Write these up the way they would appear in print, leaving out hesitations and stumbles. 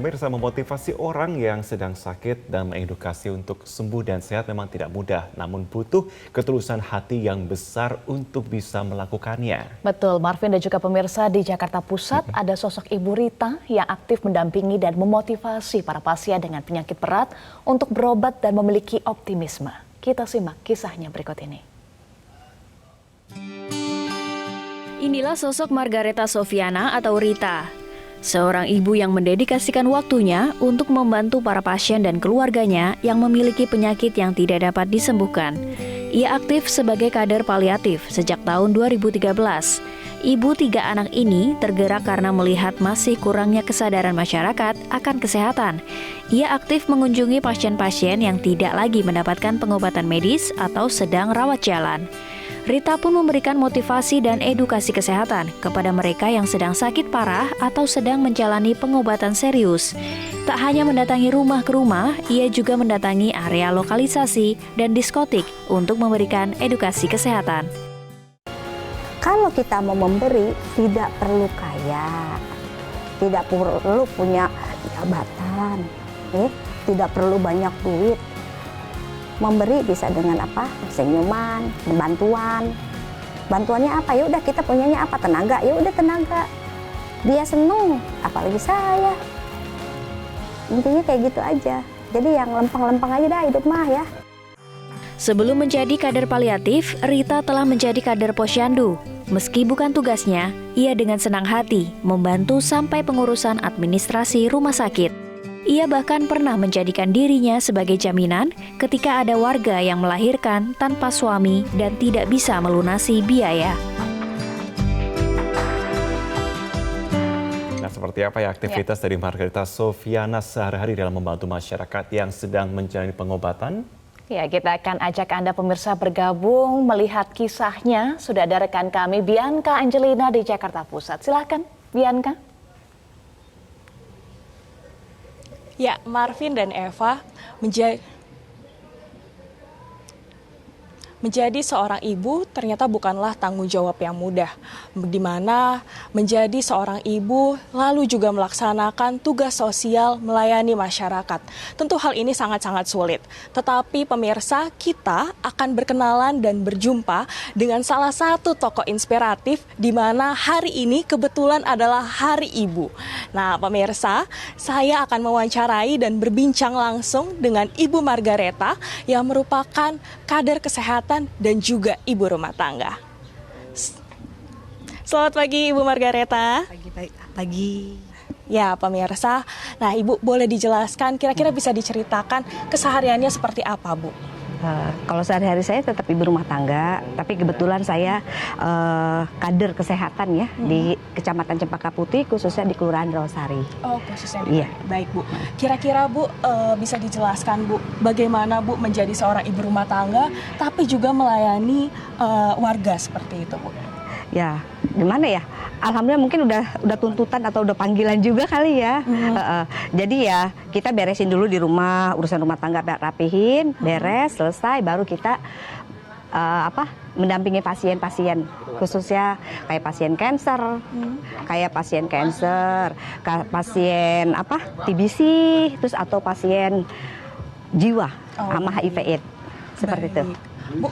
pemirsa, memotivasi orang yang sedang sakit dan mengedukasi untuk sembuh dan sehat memang tidak mudah, namun butuh ketulusan hati yang besar untuk bisa melakukannya. Betul, Marvin dan juga pemirsa, di Jakarta Pusat ada sosok Ibu Rita yang aktif mendampingi dan memotivasi para pasien dengan penyakit berat untuk berobat dan memiliki optimisme. Kita simak kisahnya berikut ini. Inilah sosok Margareta Sofiana atau Rita. Seorang ibu yang mendedikasikan waktunya untuk membantu para pasien dan keluarganya yang memiliki penyakit yang tidak dapat disembuhkan. Ia aktif sebagai kader paliatif sejak tahun 2013. Ibu 3 anak ini tergerak karena melihat masih kurangnya kesadaran masyarakat akan kesehatan. Ia aktif mengunjungi pasien-pasien yang tidak lagi mendapatkan pengobatan medis atau sedang rawat jalan. Rita pun memberikan motivasi dan edukasi kesehatan kepada mereka yang sedang sakit parah atau sedang menjalani pengobatan serius. Tak hanya mendatangi rumah ke rumah, ia juga mendatangi area lokalisasi dan diskotik untuk memberikan edukasi kesehatan. Kalau kita mau memberi, tidak perlu kaya, tidak perlu punya jabatan, tidak perlu banyak duit. Memberi bisa dengan apa? Senyuman, bantuan. Bantuannya apa? Ya udah, kita punyanya apa? Tenaga. Ya udah, tenaga. Dia seneng, apalagi saya. Intinya kayak gitu aja. Jadi yang lempeng-lempeng aja dah hidup mah ya. Sebelum menjadi kader paliatif, Rita telah menjadi kader posyandu. Meski bukan tugasnya, ia dengan senang hati membantu sampai pengurusan administrasi rumah sakit. Ia bahkan pernah menjadikan dirinya sebagai jaminan ketika ada warga yang melahirkan tanpa suami dan tidak bisa melunasi biaya. Nah, seperti apa ya aktivitas dari Margareta Sofiana sehari-hari dalam membantu masyarakat yang sedang menjalani pengobatan? Ya, kita akan ajak Anda pemirsa bergabung melihat kisahnya. Sudah ada rekan kami Bianca Angelina di Jakarta Pusat. Silakan, Bianca. Ya, Marvin dan Eva, menjadi seorang ibu ternyata bukanlah tanggung jawab yang mudah, di mana menjadi seorang ibu lalu juga melaksanakan tugas sosial melayani masyarakat. Tentu hal ini sangat-sangat sulit. Tetapi pemirsa, kita akan berkenalan dan berjumpa dengan salah satu tokoh inspiratif di mana hari ini kebetulan adalah Hari Ibu. Nah, pemirsa, saya akan mewawancarai dan berbincang langsung dengan Ibu Margareta yang merupakan kader kesehatan dan juga ibu rumah tangga. Selamat pagi Ibu Margareta. Pagi. Ya pemirsa, nah Ibu boleh dijelaskan kira-kira bisa diceritakan kesehariannya seperti apa Bu? Kalau sehari-hari saya tetap ibu rumah tangga, tapi kebetulan saya kader kesehatan ya di Kecamatan Cempaka Putih, khususnya di Kelurahan Rawasari. Oh, khususnya di Iya. Baik Bu. Kira-kira Bu bisa dijelaskan Bu, bagaimana Bu menjadi seorang ibu rumah tangga, tapi juga melayani warga seperti itu Bu? Ya, gimana ya? Alhamdulillah mungkin udah tuntutan atau udah panggilan juga kali ya. Jadi ya kita beresin dulu di rumah, urusan rumah tangga rapihin, beres, selesai, baru kita mendampingi pasien-pasien, khususnya kayak pasien kanker, pasien TBC, terus atau pasien jiwa sama HIV/AIDS seperti itu. Bu,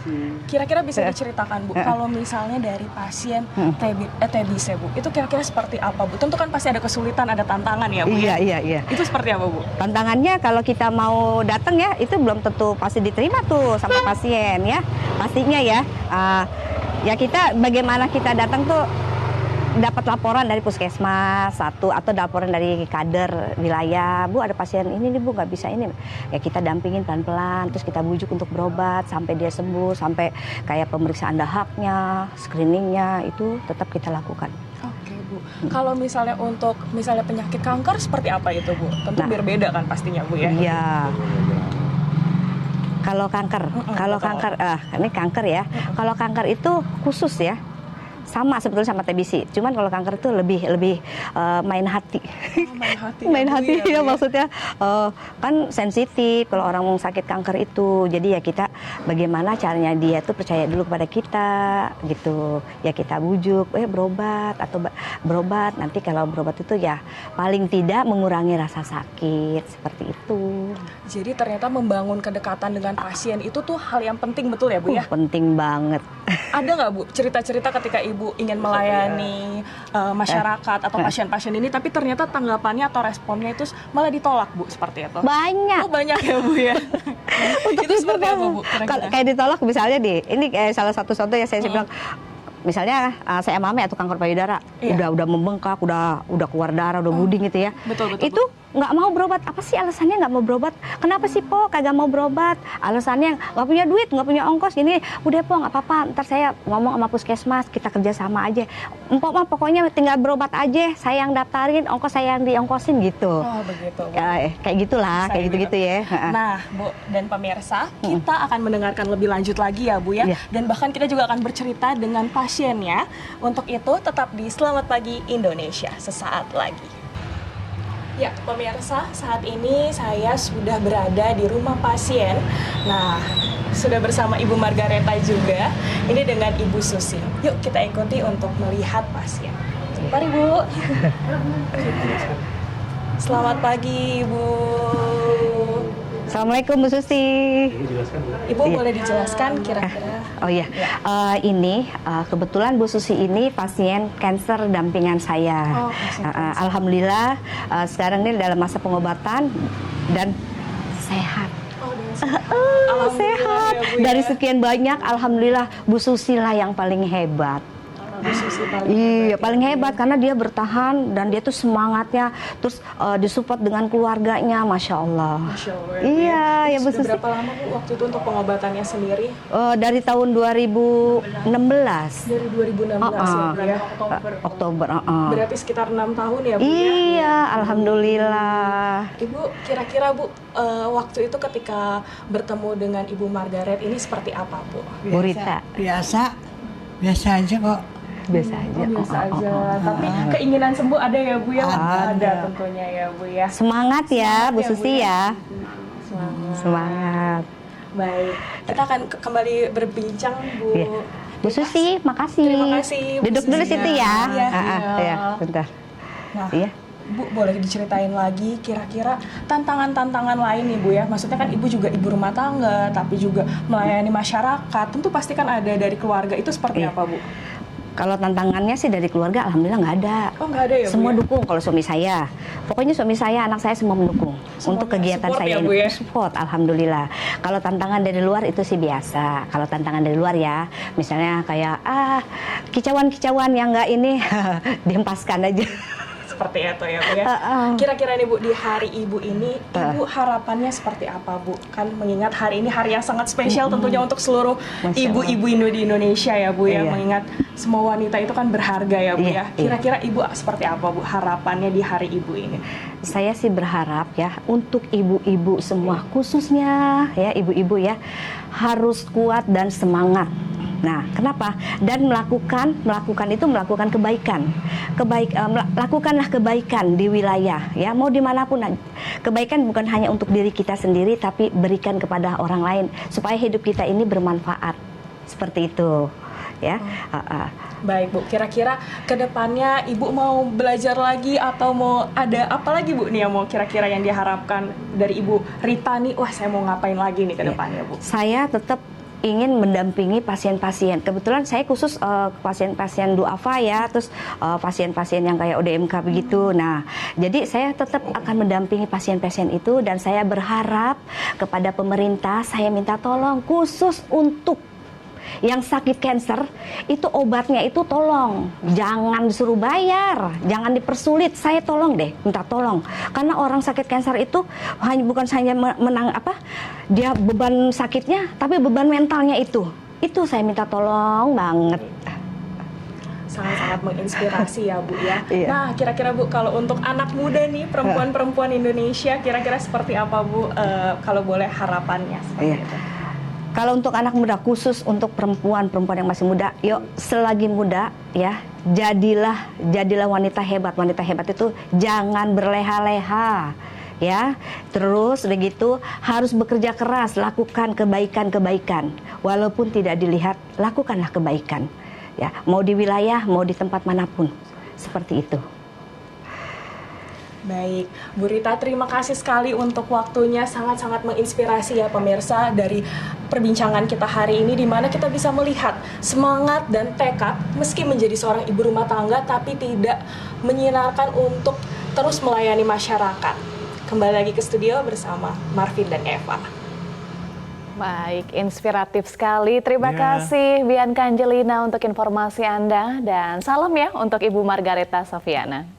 kira-kira bisa diceritakan Bu, kalau misalnya dari pasien TBC Bu, itu kira-kira seperti apa Bu? Tentu kan pasti ada kesulitan, ada tantangan ya Bu? Iya. Itu seperti apa Bu? Tantangannya kalau kita mau datang ya, itu belum tentu pasti diterima tuh sama pasien ya. Pastinya ya, ya kita bagaimana kita datang tuh dapat laporan dari puskesmas satu atau laporan dari kader wilayah, Bu ada pasien ini nih Bu nggak bisa ini, ya kita dampingin pelan-pelan, terus kita bujuk untuk berobat sampai dia sembuh, sampai kayak pemeriksaan dahaknya, screeningnya itu tetap kita lakukan. Oke Bu, kalau misalnya untuk penyakit kanker seperti apa itu Bu? Tentu berbeda kan pastinya Bu ya? Iya. Kalau kanker, ini kanker ya. Kalau kanker itu khusus ya. sama sebetulnya sama TBC. Cuman kalau kanker itu lebih main hati. Main hati ya maksudnya kan sensitif kalau orang mau sakit kanker itu. Jadi ya kita bagaimana caranya dia tuh percaya dulu kepada kita gitu. Ya kita bujuk, berobat atau berobat. Nanti kalau berobat itu ya paling tidak mengurangi rasa sakit seperti itu. Jadi ternyata membangun kedekatan dengan pasien itu tuh hal yang penting, betul ya Bu ya? Penting banget. Ada nggak Bu cerita-cerita ketika Ibu ingin melayani masyarakat atau pasien-pasien ini, tapi ternyata tanggapannya atau responnya itu malah ditolak Bu, seperti itu? Banyak. Oh banyak ya Bu ya? Itu seperti apa Bu? Kayak ditolak misalnya ini salah satu contoh ya saya bilang. Misalnya saya mame atau kanker payudara, udah membengkak, udah keluar darah, udah bleeding gitu ya. Betul, itu nggak mau berobat. Apa sih alasannya nggak mau berobat? Kenapa sih Po kagak mau berobat? Alasannya nggak punya duit, nggak punya ongkos gini. Udah Po nggak apa-apa, ntar saya ngomong sama puskesmas, kita kerja sama aja. Empok mah pokoknya tinggal berobat aja, saya yang daftarin, ongkos saya yang diongkosin gitu. Oh begitu Bu. Kayak gitulah, kayak gitu-gitu ya. Nah Bu dan pemirsa, kita akan mendengarkan lebih lanjut lagi ya Bu ya. Dan bahkan kita juga akan bercerita dengan pasiennya. Untuk itu tetap di Selamat Pagi Indonesia sesaat lagi. Ya, pemirsa, saat ini saya sudah berada di rumah pasien. Nah, sudah bersama Ibu Margareta juga. Ini dengan Ibu Susi. Yuk kita ikuti untuk melihat pasien. Mari Bu. Selamat pagi Ibu. Assalamualaikum Bu Susi. Ibu boleh dijelaskan kira-kira? Oh iya, ini kebetulan Bu Susi ini pasien kanker dampingan saya. Alhamdulillah sekarang ini dalam masa pengobatan dan sehat. Sehat. Ya, Bu, dari ya. sekian banyak, alhamdulillah Bu Susi lah yang paling hebat. Iya, paling hebat karena dia bertahan dan dia tuh semangatnya, terus disupport dengan keluarganya, masya Allah. Masya Allah. Iya, ya Bu Susi. Sudah berapa lama Bu waktu itu untuk pengobatannya sendiri? Dari tahun 2016. Dari 2016 ya Bu ya? Oktober. Berarti sekitar 6 tahun ya Bu ya? Iya, alhamdulillah. Ibu, kira-kira Bu, waktu itu ketika bertemu dengan Ibu Margaret ini seperti apa Bu? Bu Rita. Biasa aja kok. Biasa aja. Biasa aja. Tapi keinginan sembuh ada ya Bu ya? Ada. Tentunya ya Bu ya. Semangat ya Bu ya, Bu, Susi ya. Semangat. Semangat. Baik, kita akan kembali berbincang Bu. Iya. Bu Susi, makasih. Terima kasih, Bu Duduk dulu Susi. situ ya. Iya. Ya, bentar. Nah, Iya. Bu, boleh diceritain lagi kira-kira tantangan-tantangan lain nih Bu ya? Maksudnya kan Ibu juga ibu rumah tangga, tapi juga melayani masyarakat. Tentu pasti kan ada dari keluarga. Itu seperti Iya. apa Bu? Kalau tantangannya sih dari keluarga, alhamdulillah nggak ada. Oh nggak ada ya Bu? Semua ya? dukung kalau suami saya. Pokoknya suami saya, anak saya semua mendukung Semuanya untuk kegiatan support saya ya, ini. Bu, ya? Support, alhamdulillah. Kalau tantangan dari luar itu sih biasa. Kalau tantangan dari luar ya, misalnya kayak kicauan-kicauan yang nggak ini dihempaskan aja. Seperti itu ya Bu ya. Kira-kira nih Bu, di hari Ibu ini, Ibu harapannya seperti apa Bu? Kan mengingat hari ini hari yang sangat spesial tentunya untuk seluruh ibu-ibu di Indonesia ya Bu ya. Iya. Mengingat semua wanita itu kan berharga ya Bu Iya, ya. Kira-kira Ibu seperti apa Bu harapannya di hari Ibu ini? Saya sih berharap ya untuk ibu-ibu semua, khususnya ya ibu-ibu ya, harus kuat dan semangat. Nah, kenapa? Dan melakukan kebaikan. Lakukanlah kebaikan di wilayah ya, mau dimanapun. Kebaikan bukan hanya untuk diri kita sendiri, tapi berikan kepada orang lain supaya hidup kita ini bermanfaat. Seperti itu ya. Baik Bu, kira-kira kedepannya Ibu mau belajar lagi atau mau ada apa lagi Bu nih yang mau kira-kira yang diharapkan dari Ibu Rita nih? Wah, saya mau ngapain lagi nih kedepannya Bu? Saya tetap ingin mendampingi pasien-pasien. Kebetulan saya khusus pasien-pasien duafa ya, terus pasien-pasien yang kayak ODMK begitu. Nah, jadi saya tetap akan mendampingi pasien-pasien itu dan saya berharap kepada pemerintah, saya minta tolong khusus untuk yang sakit kanker itu obatnya itu tolong jangan disuruh bayar, jangan dipersulit. Saya tolong deh, minta tolong, karena orang sakit kanker itu bukan hanya dia beban sakitnya, tapi beban mentalnya itu saya minta tolong banget. Sangat-sangat menginspirasi ya Bu ya. Iya. Nah, kira-kira Bu kalau untuk anak muda nih, perempuan-perempuan Indonesia, kira-kira seperti apa Bu kalau boleh harapannya seperti Iya. itu? Kalau untuk anak muda, khusus untuk perempuan yang masih muda, yuk selagi muda ya, jadilah wanita hebat. Wanita hebat itu jangan berleha-leha ya. Terus begitu harus bekerja keras, lakukan kebaikan. Walaupun tidak dilihat, lakukanlah kebaikan. Ya, mau di wilayah, mau di tempat manapun. Seperti itu. Baik, Bu Rita, terima kasih sekali untuk waktunya, sangat-sangat menginspirasi ya pemirsa dari perbincangan kita hari ini, di mana kita bisa melihat semangat dan tekad meski menjadi seorang ibu rumah tangga tapi tidak menyinarkan untuk terus melayani masyarakat. Kembali lagi ke studio bersama Marvin dan Eva. Baik, inspiratif sekali. Terima kasih Bianca Angelina untuk informasi Anda dan salam ya untuk Ibu Margareta Sofiana.